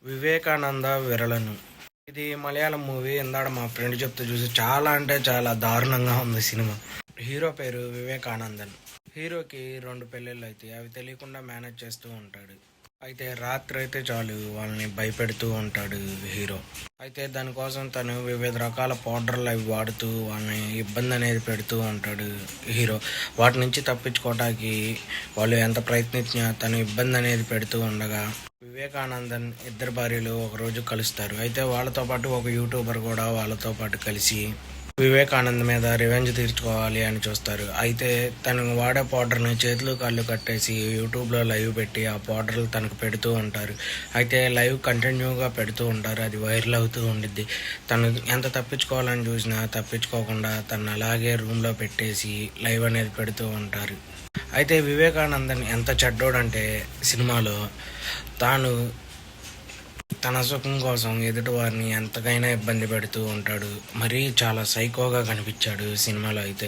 వివేకానంద విరళను. ఇది మలయాళం మూవీ. ఇందాక మా ఫ్రెండ్ చెప్తే చూసి చాలా అంటే చాలా దారుణంగా ఉంది సినిమా. హీరో పేరు వివేకానందన్. హీరోకి 2 పెళ్ళిళ్ళు అవుతాయి. అవి తెలియకుండా మేనేజ్ చేస్తూ ఉంటాడు. అయితే రాత్రి అయితే చాలు వాళ్ళని భయపెడుతూ ఉంటాడు హీరో. అయితే దానికోసం తను వివిధ రకాల పౌడర్లు అవి వాడుతూ వాళ్ళని ఇబ్బంది అనేది పెడుతూ ఉంటాడు హీరో. వాటి నుంచి తప్పించుకోవడానికి వాళ్ళు ఎంత ప్రయత్నించినా తను ఇబ్బంది అనేది పెడుతూ ఉండగా వివేకానందన్ ఇద్దరు భార్యలు ఒకరోజు కలుస్తారు. అయితే వాళ్ళతో పాటు ఒక యూట్యూబర్ కూడా వాళ్ళతో పాటు కలిసి వివేకానంద్ మీద రివెంజ్ తీర్చుకోవాలి అని చూస్తారు. అయితే తను వాడే పౌడర్ని చేతులు కాళ్ళు కట్టేసి యూట్యూబ్లో లైవ్ పెట్టి ఆ పౌడర్లు తనకు పెడుతూ ఉంటారు. అయితే లైవ్ కంటిన్యూగా పెడుతూ ఉంటారు. అది వైరల్ అవుతూ ఉండిద్ది. తను ఎంత తప్పించుకోవాలని చూసినా తప్పించుకోకుండా తను అలాగే రూమ్లో పెట్టేసి లైవ్ అనేది పెడుతూ ఉంటారు. అయితే వివేకానందన్ ఎంత చెడ్డోడంటే సినిమాలో తాను తన సుఖం కోసం ఎదుటి వారిని ఎంతకైనా ఇబ్బంది పెడుతూ ఉంటాడు. మరీ చాలా సైకోగా కనిపించాడు సినిమాలో. అయితే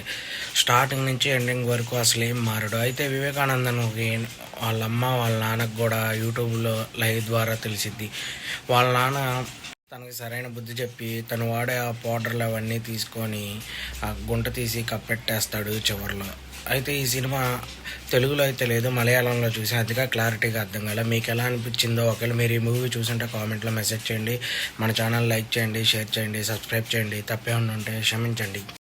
స్టార్టింగ్ నుంచి ఎండింగ్ వరకు అసలు ఏం మారడు. అయితే వివేకానందన్కి వాళ్ళ అమ్మ వాళ్ళ నాన్నకు కూడా యూట్యూబ్లో లైవ్ ద్వారా తెలిసిద్ది. వాళ్ళ నాన్న తనకి సరైన బుద్ధి చెప్పి తను వాడే ఆ పౌడర్లు అవన్నీ తీసుకొని ఆ గుంట తీసి కప్పెట్టేస్తాడు చివరిలో. అయితే ఈ సినిమా తెలుగులో అయితే లేదు, మలయాళంలో చూసి అదిగా క్లారిటీగా అర్థం కాలే. మీకు ఎలా అనిపించిందో ఒకవేళ మీరు ఈ మూవీ చూసుంటే కామెంట్లో మెసేజ్ చేయండి. మన ఛానల్ లైక్ చేయండి, షేర్ చేయండి, సబ్స్క్రైబ్ చేయండి. తప్పేమన్నా ఉంటే క్షమించండి.